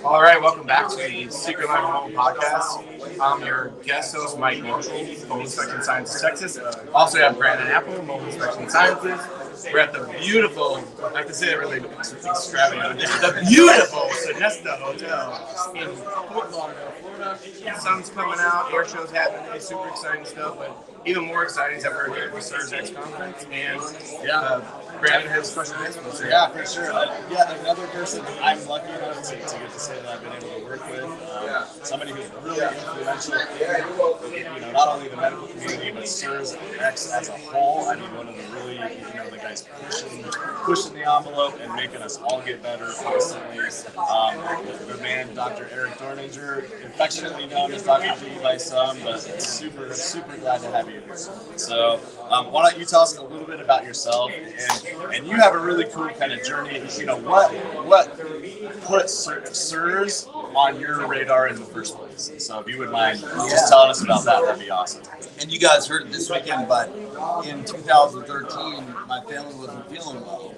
All right, welcome back to the Secret Life of Home podcast. I'm your guest host, Mike Marshall, Home Inspection Sciences, Texas. Also have Brandon Apple, Home Inspection Sciences. We're at the beautiful, I have to say it really extravagant, the beautiful Sonesta Hotel in Fort Lauderdale, Florida. The sun's coming out, air show's happening, super exciting stuff, but even more exciting is that we're here at the CIRSx Conference, and Brandon has special guests with us. Yeah, for sure. Another person I'm lucky enough to get to say that I've been able to work with. Somebody who's really influential in, not only the medical community, but CIRSx as a whole. I mean, one of the really, the guys pushing the envelope and making us all get better constantly. The man, Dr. Eric Dorninger, affectionately known as Dr. G by some, but super, super glad to have you here. So, why don't you tell us a little bit about yourself? And you have a really cool kind of journey. What put CIRS on your radar in the first place? So if you would mind just telling us about that, that'd be awesome. And you guys heard it this weekend, but in 2013, my family wasn't feeling well,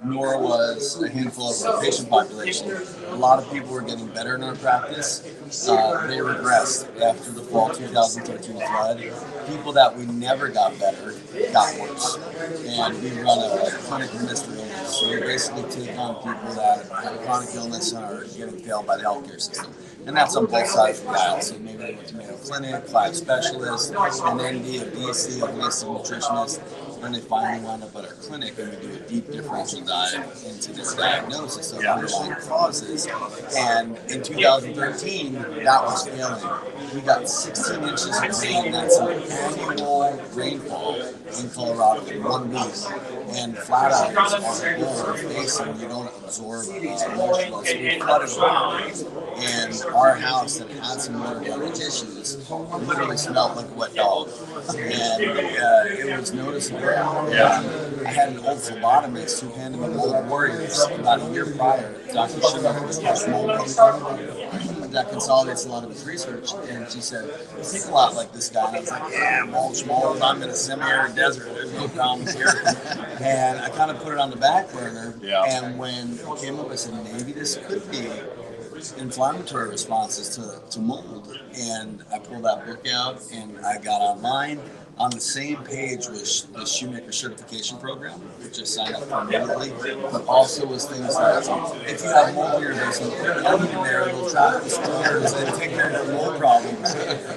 nor was a handful of our patient population. A lot of people were getting better in our practice. They regressed after the fall 2013 flood. People that we never got better got worse. And we run a clinic of mystery illness. So we basically take on people that have a chronic illness and are getting failed by the healthcare system. And that's on both sides of the aisle. So maybe they went to Mayo Clinic, 5 specialists, an ND, a DC, a holistic nutritionist. When they finally wind up at our clinic and we do a deep differential dive into this diagnosis of underlying causes. And in 2013, that was failing. We got 16 inches of rain. That's an annual rainfall in Colorado in 1 week. And flat outers on the floor facing, you don't absorb moisture. So we flooded around. And our house that had some water damage issues literally smelled like a wet dog. And it was noticeable. I had an old phlebotomist who handed me Mold Warriors about a year prior. Dr. Schumacher was just that consolidates a lot of his research, and she said, "You think a lot like this guy." And I was like, "Yeah, mold. I'm in a semi-arid desert. There's no problems here." And I kind of put it on the back burner. And when it came up, I said, "Maybe this could be inflammatory responses to mold." And I pulled that book out, and I got online. On the same page was the Shoemaker certification program, which I signed up for immediately, but also was things like, if you have mold in your basement, put an onion in there, it'll trap the spores and take care of the mold problems.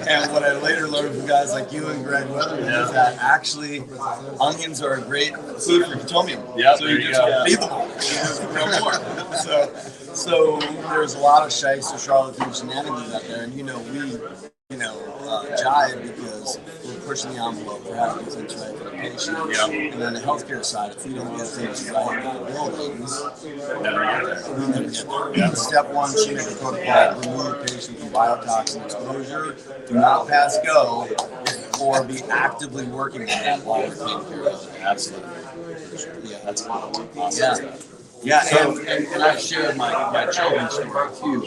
And what I later learned from guys like you and Greg Weatherman is that actually onions are a great food for Potomium. So you just feed them all. You just grow more. So there's a lot of shites or charlatan shenanigans out there, and we jive because we're pushing the envelope for having things right for the patient. And on the healthcare side, if we don't get things right in the buildings, we never get there. Step 1, Shoemaker protocol, remove patient from biotoxin exposure. Do not pass go or be actively working on that while we're taking care of it. Absolutely. That's awesome. And I've shared my children's story too.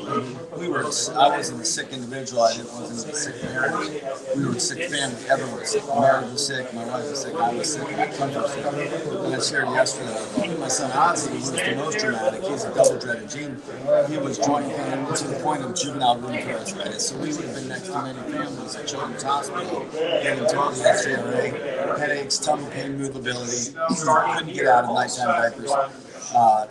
I wasn't a sick individual. I wasn't a sick marriage. We were a sick family. Everyone was sick. My marriage was sick. My wife was sick. I was sick. My kids were sick. And I shared yesterday. My son Ozzy was the most dramatic. He's a double-dreaded gene. He was joint pain to the point of juvenile rheumatoid arthritis. So we would have been next to many families at Children's Hospital getting told the SGRA, headaches, tummy pain, movability. Couldn't get out of nighttime diapers.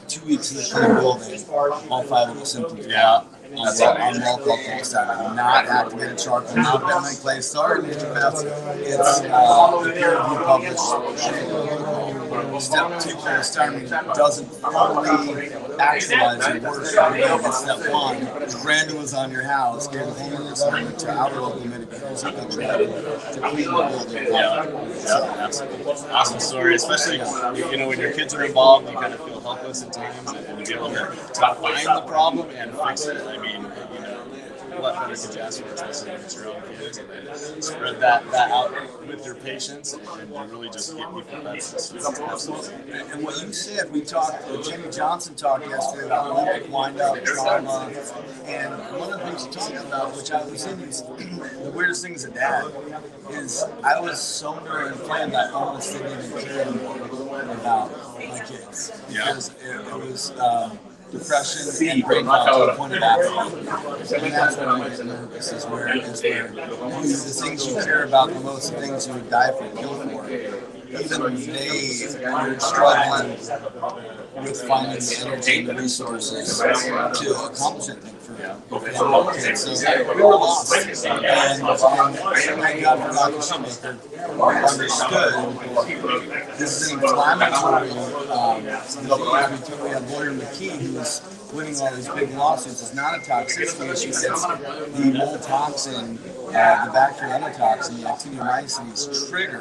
2 weeks in the clinic building, all 5 of the symptoms were out. I'm well called cholestatic, not activated charcoal, not bentonite clay. Sorry, Mr. Beth. It's the peer-reviewed published step 2 cholesterol doesn't fully actualize your work. It's step 1. Brandon was on your house, gave a homeowner assignment to our local mitigators who could try to clean the building. Absolutely. Awesome story, especially when your kids are involved, you kind of feel helpless at times, and to be able to find the problem and fix it. I mean, what better could you ask for, especially with your own kids, and then spread that out with your patients and really just get people better. Absolutely. And what you said, we talked, Jenny Johnson talked yesterday about Olympic wind-up trauma, and one of the things she talked about, which I was in, is the weirdest thing as a dad, is I was so neuroinflamed that I almost didn't even care anymore about kids Yeah. because it was depression and brain fog to the point of apathy. And that's when I get nervous, is where the things you care about the most, the things you would die for, kill for, even they are struggling with finding the energy and the resources to accomplish anything for kids. So we were lost. And thank God for Dr. Shoemaker, who understood this is an inflammatory disease. We had Lawyer McKee, who was winning all these big lawsuits. It's not a toxicity issue. It's the mold toxin, the bacterial endotoxin, the actinomyces trigger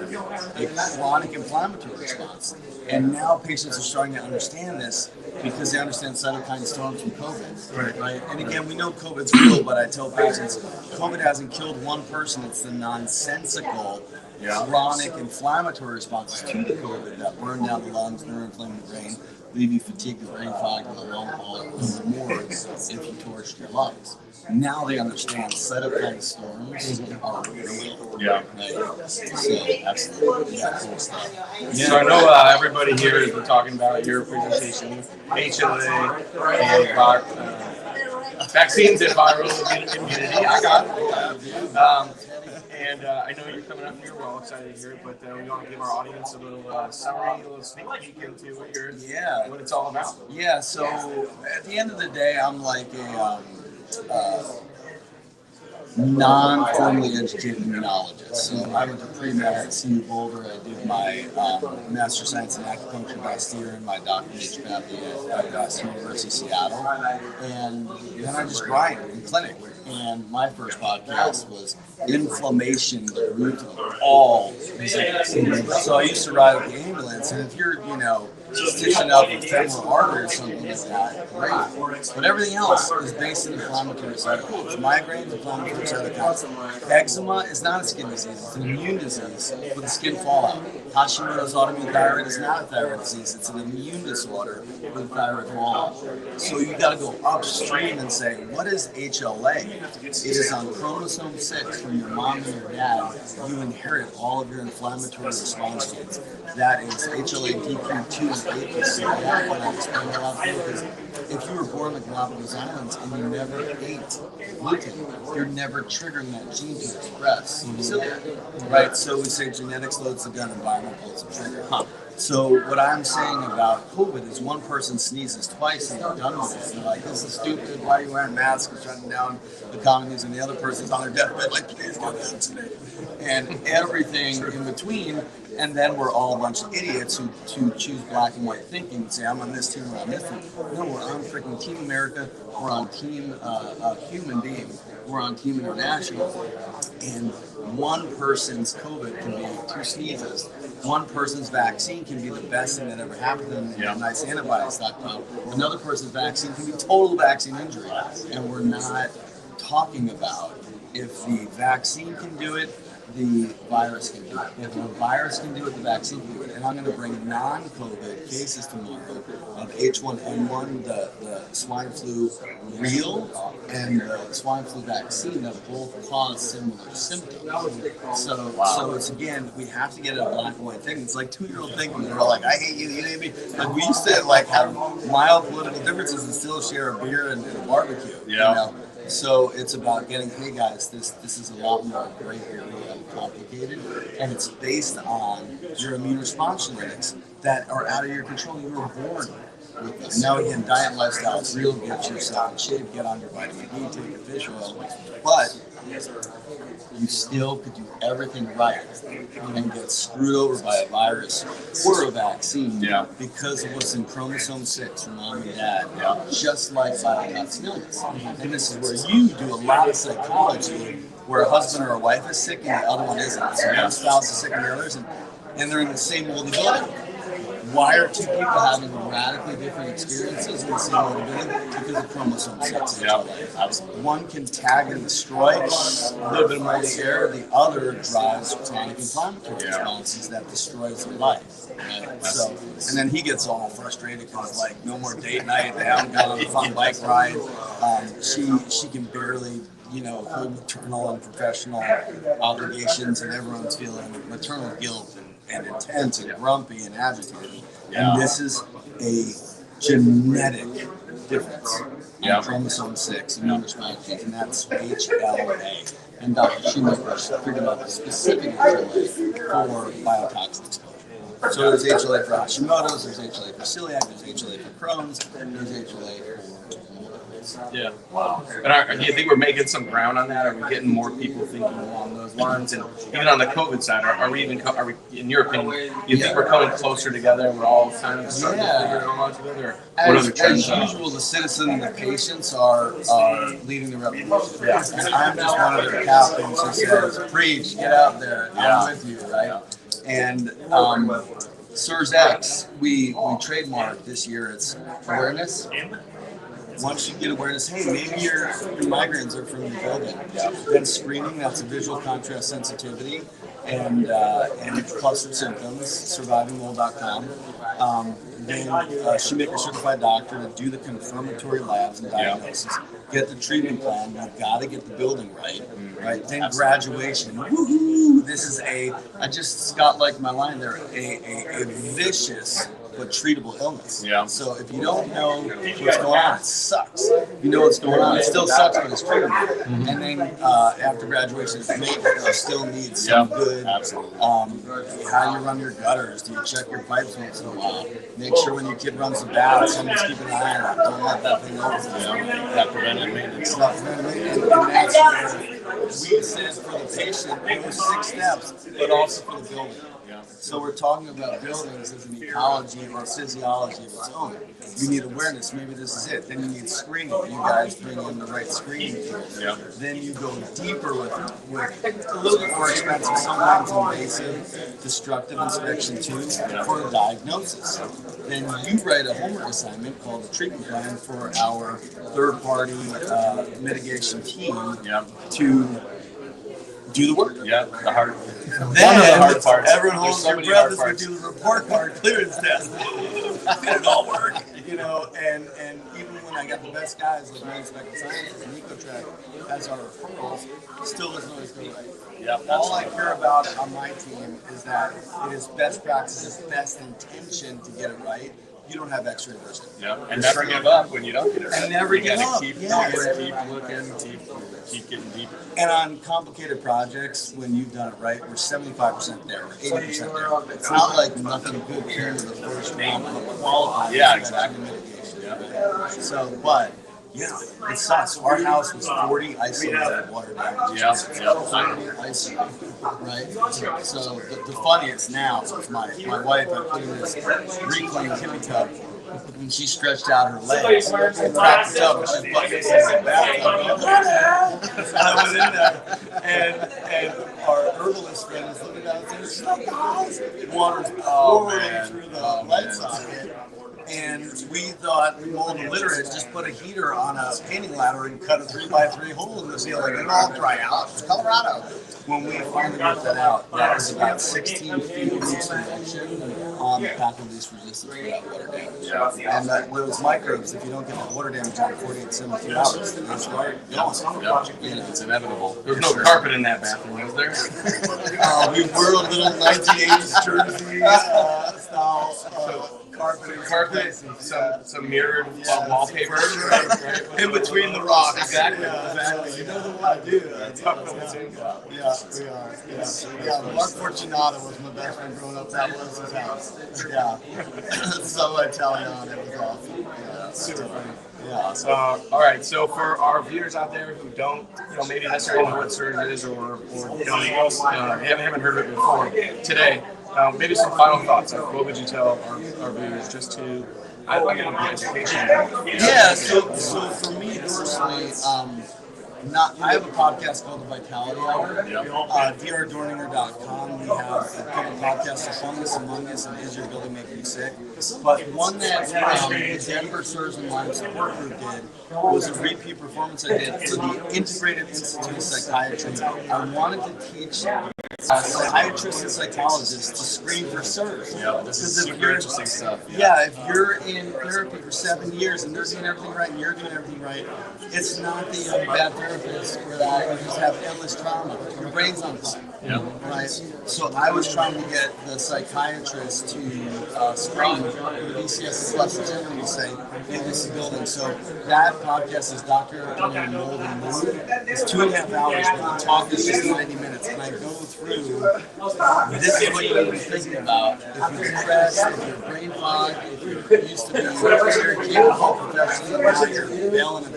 a chronic inflammatory response. And now patients are starting to understand this because they understand cytokine storms from COVID. Right? And again, we know COVID's real, but I tell patients, COVID hasn't killed one person. It's the nonsensical, chronic inflammatory responses to the COVID that burn down the lungs, neuroinflame the brain, leave you fatigued and brain fogged in the long haul or the morgues if you torched your lungs. Now they understand cytokine storms are real. Yeah. Right? So, absolutely. Yeah, cool stuff. Yeah. So I know everybody here is talking about your presentation, HLA and vaccines and viral immunity. I got it. And I know you're coming up here. We're all excited to hear it, but we want to give our audience a little summary, a little sneak peek into what it's all about. Yeah. So at the end of the day, I'm like a non-formally educated immunologist. So I went to pre-med at CU Boulder. I did my Master of Science in Acupuncture last year and my doctorate in naturopathy at University of Seattle. And then I just grind in clinic. And my first podcast was inflammation, the root of all disease. So I used to ride with the ambulance, and if you're, stitching up a femoral artery or something like that, great. But everything else is based in inflammatory cytokines. Migraines, inflammatory cytokines. Eczema is not a skin disease, it's an immune disease with a skin fallout. Hashimoto's autoimmune thyroid is not a thyroid disease, it's an immune disorder with thyroid fallout. So you got to go upstream and say, what is HLA? It is on chromosome 6 from your mom and your dad. You inherit all of your inflammatory response genes. That is HLA DQ2 and APC. That one I explained a lot to because if you were born in the Galapagos Islands and you never ate gluten, you're never triggering that gene to express. Right? So we say genetics loads the gun, environment loads the trigger. So what I'm saying about COVID is one person sneezes twice and they're done with it. They're like, this is stupid, why are you wearing masks, we're shutting down economies, and the other person's on their deathbed like, please get vaccinated. And everything in between, and then we're all a bunch of idiots who choose black and white thinking and say, I'm on this team or on this team. No, we're on freaking Team America, we're on Team Human Being, we're on Team International, and one person's COVID can be 2 sneezes. One person's vaccine can be the best thing that ever happened to them, and nice antibody stockpile. Another person's vaccine can be total vaccine injury. And we're not talking about if the vaccine can do it, the virus can do it. If the virus can do it, the vaccine can do it. And I'm going to bring non-COVID cases tomorrow of H1N1, the swine flu real, and the swine flu vaccine that both cause similar symptoms. So it's, again, we have to get a black and white thing. It's like 2-year-old thinking. They're all like, I hate you, you hate me. Like, we used to have mild political differences and still share a beer and a barbecue. So it's about getting, hey guys, this is a lot more gray area and complicated, and it's based on your immune response genetics that are out of your control. You were born with them. Now again, diet and lifestyle is real. Get yourself in shape, get on your vitamin D, take your fish oil, but you still could do everything right and get screwed over by a virus or a vaccine because of what's in chromosome 6 from mom and dad, just like biotoxin illness. And this is where you do a lot of psychology where a husband or a wife is sick and the other one isn't. So one spouse is sick and the other's, and they're in the same moldy building. Why are 2 people having radically different experiences in the same moldy building? Because of chromosome 6. One can tag and destroy a little bit of moldy air, the other drives chronic inflammatory responses that destroys their life. Right? So, and then he gets all frustrated because like no more date night, they haven't gone on a fun bike ride. She can barely hold maternal and professional obligations, and everyone's feeling maternal guilt and intense and grumpy and agitated. And this is a genetic difference on chromosome 6 immune response genes, and that's HLA. And Dr. Shoemaker figured out the specific HLA for biotoxin exposure. So there's HLA for Hashimoto's, there's HLA for celiac, there's HLA for Crohn's, and there's HLA for Yeah. Wow. And do you think we're making some ground on that? Are we getting more people thinking along those lines? And even on the COVID side, are we, in your opinion, you think we're coming closer together? We're all kind of starting to figure it all out together? What other trends? As usual, the citizen and the patients are leading the revolution. Yeah. And I'm just one of the captains who says, preach, get out there, I'm with you, right? And CIRSx, we trademarked this year, it's awareness. Once you get awareness, hey, maybe your migraines are from the building. Then screening, that's a visual contrast sensitivity, and clustered symptoms, survivingmold.com. Then Shoemaker certified doctor to do the confirmatory labs and diagnosis. Get the treatment plan. You've got to get the building right. Then graduation. Woohoo! This is I just Scott liked my line there. A vicious but treatable illness. Yeah. So if you don't know what's going on, it sucks. If you know what's going on, it still sucks, but it's treatable. Mm-hmm. And then after graduation, you still need some good. Absolutely. How you run your gutters? Do you check your pipes once in a while? Make sure when your kid runs the bath, someone's keeping an eye on it. Don't let that thing open. That preventive maintenance. And that's where we said for the patient, it was 6 steps, but also for the building. So we're talking about buildings as an ecology or physiology of its own. You need awareness. Maybe this is it. Then you need screening. You guys bring in the right screening tools. Then you go deeper with a little bit more expensive, sometimes invasive, destructive inspection too for a diagnosis. Then you write a homework assignment called the treatment plan for our third-party mitigation team to do the work. Yeah, the hard. Then the hard parts. Everyone holds their breath as we do the report card clearance test. Did it all work? And even when I got the best guys like Inspector Sciences and EcoTrack as our referrals, still doesn't always go right. All I care about on my team is that it is best practices, best intention to get it right. You don't have extra reimbursement. And never give up when you don't get it right. And never give up. Keep looking, keep getting deeper. And on complicated projects, when you've done it right, we're 75% there, 80% there. It's not like nothing good came to the first round of qualifying. Exactly. So, but it sucks. Our house was 40 isolated water damage. 40 isolated, right? So the funniest now is my wife, I put in this reclaimed tippy tub, and she stretched out her legs and cracked the tub, and she's butt facing in the bathtub. I went in there, and our herbalist friend is looking down and saying, she's like, guys, water's pouring through the light socket. And we thought we mold illiterate, just put a heater on a painting ladder and cut a 3x3 hole in the ceiling and it'll all dry out. It's Colorado. When we finally worked that out, that was about 16 feet of connection on the path of least resistance for that water damage. And those microbes, if you don't get that water damage out in 48, 72 hours, they start going. It's inevitable. There's no carpet in that bathroom, is there? We were a little 1980s Jersey style. Carpet, some mirrored wallpaper, right? In between the rocks. Exactly. You know what I do. We are. Mark Fortunato was my best friend growing up. That was his house. So Italian. It was awesome. Super funny. All right. So for our viewers out there who don't, maybe necessarily know what CIRS is or haven't heard of it before today. Maybe some final thoughts. What would you tell our viewers just to get an education? So for me personally, I have a podcast called The Vitality Hour. drDorninger.com. We have a couple podcasts, The Fungus, Among Us, and Is Your Building Making You Sick? But one that the Denver CIRS and Lyme Support Group did was a repeat performance I did for the Integrated Institute of Psychiatry. I wanted to teach psychiatrists and psychologists to screen for CIRS. This is super interesting stuff. If you're in therapy for 7 years and they're doing everything right and you're doing everything right, it's not the bad therapist where you just have endless trauma. Your brain's on fire. Yeah. Right. So I was trying to get the psychiatrist to screen the BCS sensitivity to say, hey, this is building. So that podcast is Dr. Dorninger Mold and Mood. It's 2.5 hours, but the talk is just 90 minutes. And I go through, this is what you need to be thinking about. If you're depressed, if you're brain fogged, if you're used to be very capable professionally, now you're failing in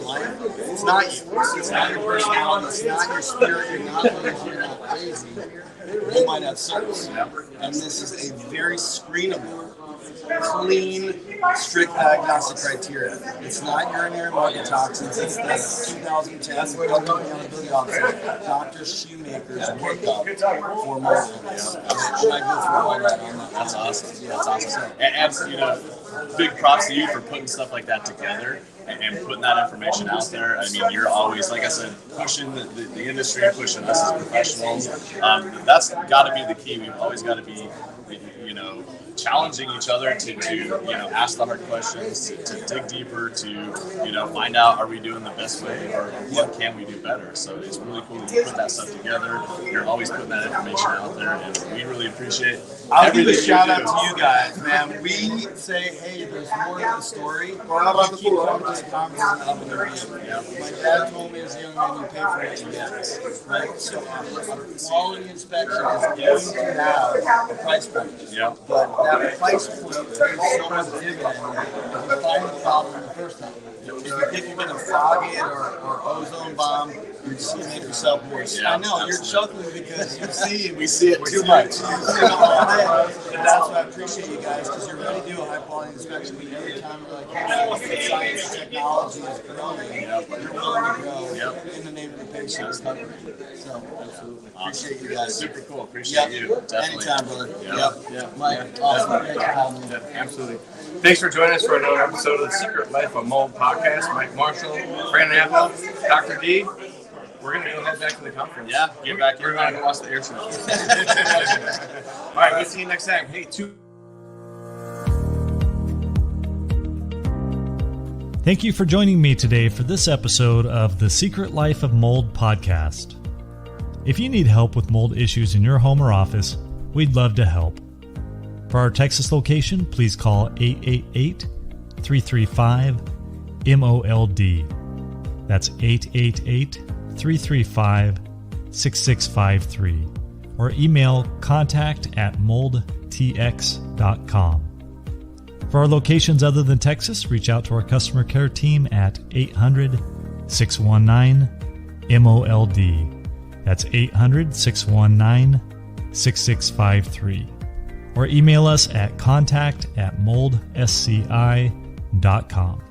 life, it's not you. It's not your personality. It's not your spirit. You're not lazy. You're not crazy. You might have CIRS. And this is a very screenable, clean, strict diagnostic criteria. It's not urinary mycotoxins. It's the 2010 accountability officer, Dr. Shoemaker's workup for muscles. And I go through all that on that. That's awesome. Yeah, that's awesome. And you know, big props to you for putting stuff like that together and putting that information out there. I mean, you're always, like I said, pushing the industry, pushing us as professionals. That's got to be the key. We've always got to be, you know, challenging each other to you know, ask the hard questions, to dig deeper, to, you know, find out, are we doing the best way, or what can we do better? So it's really cool that you put that stuff together. You're always putting that information out there, and we really appreciate I'll give a everything shout you out do. to you guys, man. We say, hey, there's more to the story. You keep coming to the conference and up in the review. My dad told me as a young man, you pay for what you get. Right? So a quality inspection is going to have a price point. Yeah. But that price point is so much dividend if you find the problem the first time. If you think you're going to fog it or ozone bomb, you're just going to make yourself worse. Yeah, I know, you're absolutely. chuckling because We see it too much. And that's why I appreciate you guys, because you're ready to do a high quality inspection, but every time you're like, hey, science and technology is growing, you're willing to grow in the name of the patient. So, absolutely. Appreciate you guys. Super cool. Appreciate you. Definitely. Anytime, brother. Yep. Mike, awesome. Thanks for having me. Yeah, absolutely. Thanks for joining us for another episode of the Secret Life of Mold podcast. Mike Marshall, Brandon Apple, Dr. D. We're going to go head back to the conference. Yeah, get back in. We're going to go watch the air show. All right, we'll see you next time. Hey, Thank you for joining me today for this episode of the Secret Life of Mold podcast. If you need help with mold issues in your home or office, we'd love to help. For our Texas location, please call 888-335-MOLD. That's 888-335-6653. Or email contact@moldtx.com. For our locations other than Texas, reach out to our customer care team at 800-619-MOLD. That's 800-619-6653. Or email us at contact@moldsci.com.